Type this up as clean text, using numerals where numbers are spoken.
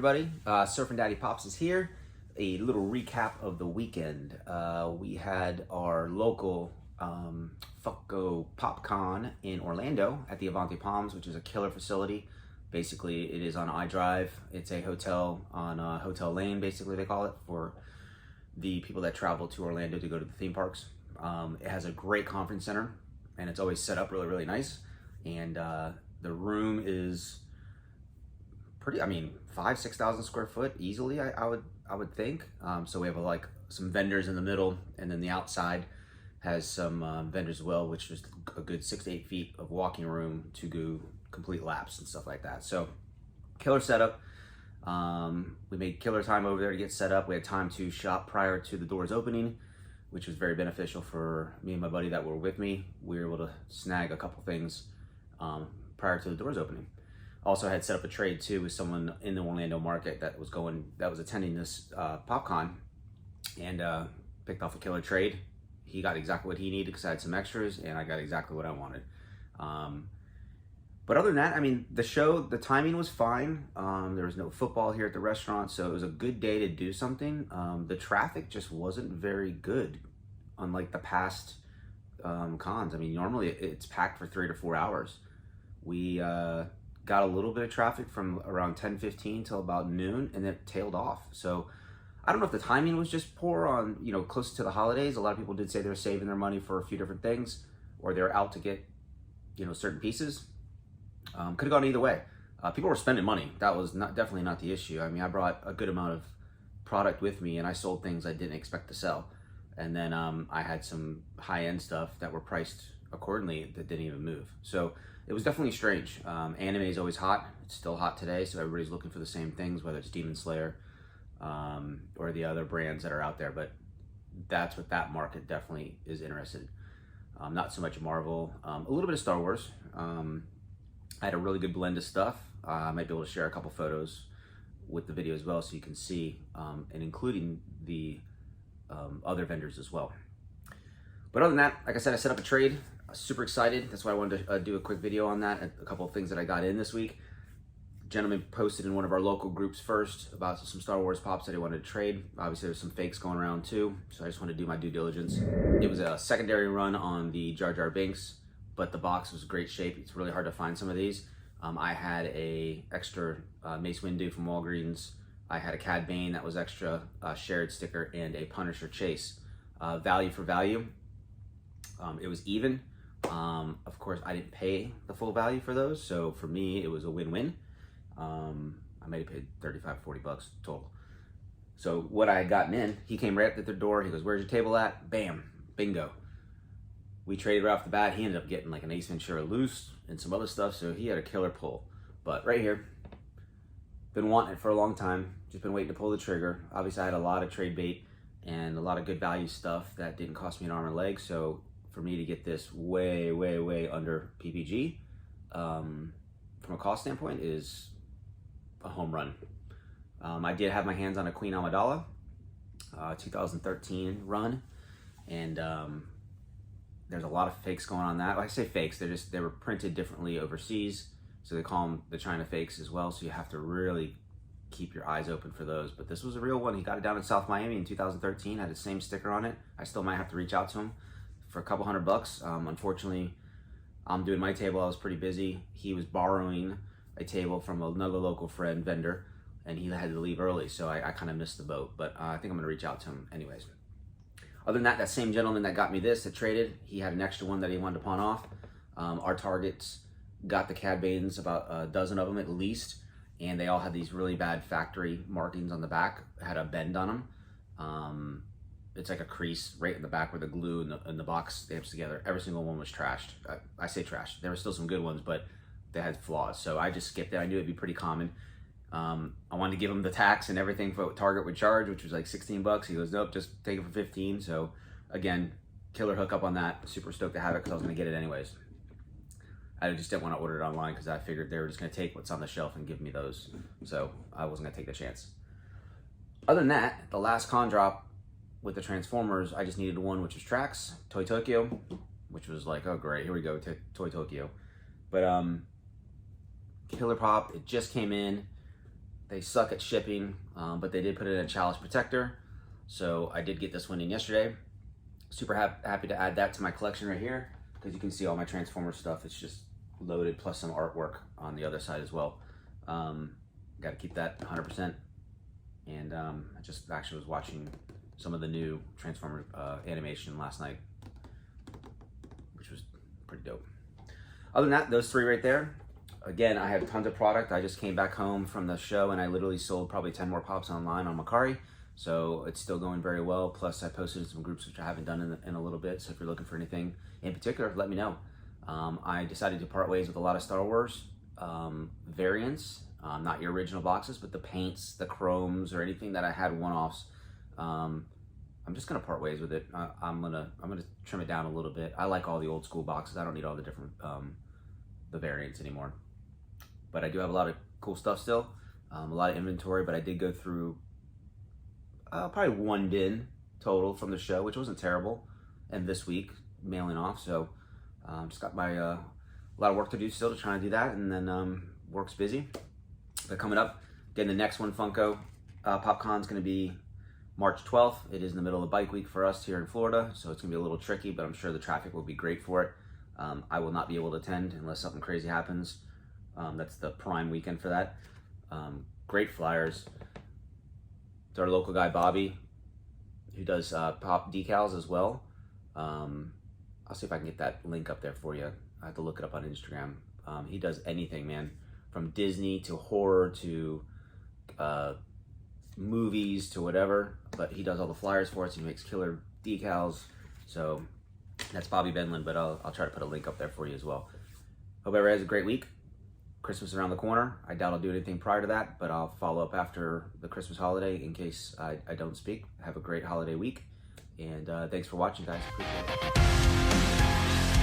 everybody? Surfing Daddy Pops is here. A little recap of the weekend. We had our local Funko Pop Con in Orlando at the Avante Palms, which is a killer facility. Basically, it is on iDrive. It's a hotel on Hotel Lane, basically they call it, for the people that travel to Orlando to go to the theme parks. It has a great conference center, and it's always set up really, really nice. And the room is pretty, 5,000-6,000 square foot easily, I would think. So we have like some vendors in the middle, and then the outside has some vendors as well, which is a good 6 to 8 feet of walking room to go complete laps and stuff like that. So killer setup. We made killer time over there to get set up. We had time to shop prior to the doors opening, which was very beneficial for me and my buddy that were with me. We were able to snag a couple things prior to the doors opening. Also had set up a trade too with someone in the Orlando market that was attending this PopCon, and picked off a killer trade. He got exactly what he needed because I had some extras, and I got exactly what I wanted. But other than that, the timing was fine. There was no football here at the restaurant, so it was a good day to do something. The traffic just wasn't very good, unlike the past cons. Normally it's packed for 3 to 4 hours. We got a little bit of traffic from around 10:15 till about noon, and it tailed off. So I don't know if the timing was just poor on, close to the holidays. A lot of people did say they were saving their money for a few different things, or they were out to get, certain pieces. Could have gone either way. People were spending money. That was definitely not the issue. I brought a good amount of product with me, and I sold things I didn't expect to sell. And then I had some high-end stuff that were priced accordingly that didn't even move. So it was definitely strange. Anime is always hot. It's still hot today, so everybody's looking for the same things, whether it's Demon Slayer or the other brands that are out there. But that's what that market definitely is interested in. Not so much Marvel, a little bit of Star Wars. I had a really good blend of stuff. I might be able to share a couple photos with the video as well so you can see, and including the other vendors as well. But other than that, like I said, I set up a trade. Super excited. That's why I wanted to do a quick video on that. A couple of things that I got in this week. Gentleman posted in one of our local groups first about some Star Wars pops that he wanted to trade. Obviously there's some fakes going around too, so I just wanted to do my due diligence. It was a secondary run on the Jar Jar Binks, but the box was great shape. It's really hard to find some of these. I had a extra Mace Windu from Walgreens. I had a Cad Bane that was extra, shared sticker, and a Punisher Chase. Value for value. It was even. Of course, I didn't pay the full value for those, so for me, it was a win-win. I might have paid 35, 40 bucks total. So what I had gotten in, he came right up to the door. He goes, "Where's your table at?" Bam, bingo. We traded right off the bat. He ended up getting like an Ace Ventura loose and some other stuff, so he had a killer pull. But right here, been wanting it for a long time. Just been waiting to pull the trigger. Obviously, I had a lot of trade bait and a lot of good value stuff that didn't cost me an arm and a leg. So for me to get this way, way, way under PPG, from a cost standpoint, is a home run. I did have my hands on a Queen Amidala, 2013 run, and there's a lot of fakes going on that. Like I say fakes, they were printed differently overseas, so they call them the China fakes as well, so you have to really keep your eyes open for those. But this was a real one. He got it down in South Miami in 2013, had the same sticker on it. I still might have to reach out to him for a couple $100. Unfortunately, I'm doing my table. I was pretty busy. He was borrowing a table from another local friend vendor, and he had to leave early, so I kind of missed the boat. But I think I'm gonna reach out to him anyways. Other than that, that same gentleman that got me this, that traded, he had an extra one that he wanted to pawn off. Our targets got the Cad Banes, about a dozen of them at least, and they all had these really bad factory markings on the back, had a bend on them. It's like a crease right in the back where the glue and the box stamps together. Every single one was trashed. I say trashed. There were still some good ones, but they had flaws. So I just skipped it. I knew it'd be pretty common. I wanted to give him the tax and everything for what Target would charge, which was like 16 bucks. He goes, "Nope, just take it for 15. So again, killer hookup on that. Super stoked to have it because I was going to get it anyways. I just didn't want to order it online because I figured they were just going to take what's on the shelf and give me those. So I wasn't going to take the chance. Other than that, the last con drop with the Transformers, I just needed one, which was Trax, Toy Tokyo, which was like, oh great, here we go, Toy Tokyo. But killer pop, it just came in. They suck at shipping, but they did put it in a chalice protector. So I did get this one in yesterday. Super happy to add that to my collection right here, because you can see all my Transformers stuff. It's just loaded, plus some artwork on the other side as well. Got to keep that 100%. And I just actually was watching some of the new Transformers animation last night, which was pretty dope. Other than that, those three right there. Again, I have tons of product. I just came back home from the show and I literally sold probably 10 more pops online on Mercari. So it's still going very well. Plus I posted in some groups, which I haven't done in a little bit. So if you're looking for anything in particular, let me know. I decided to part ways with a lot of Star Wars variants, not your original boxes, but the paints, the chromes, or anything that I had one-offs. I'm just gonna part ways with it. I'm gonna trim it down a little bit. I like all the old school boxes. I don't need all the different the variants anymore. But I do have a lot of cool stuff still, a lot of inventory. But I did go through probably one bin total from the show, which wasn't terrible. And this week mailing off, so just got my a lot of work to do still to try and do that, and then work's busy. But coming up, again, the next one, Funko Pop Con, is going to be March 12th. It is in the middle of bike week for us here in Florida, so it's going to be a little tricky, but I'm sure the traffic will be great for it. I will not be able to attend unless something crazy happens. That's the prime weekend for that. Great flyers. It's our local guy, Bobby, who does pop decals as well. I'll see if I can get that link up there for you. I have to look it up on Instagram. He does anything, man, from Disney to horror to movies to whatever, but he does all the flyers for us. He makes killer decals. So that's Bobby Benlin, but I'll try to put a link up there for you as well. Hope everybody has a great week. Christmas is around the corner. I doubt I'll do anything prior to that, but I'll follow up after the Christmas holiday in case I don't speak. Have a great holiday week, and thanks for watching, guys. Appreciate it.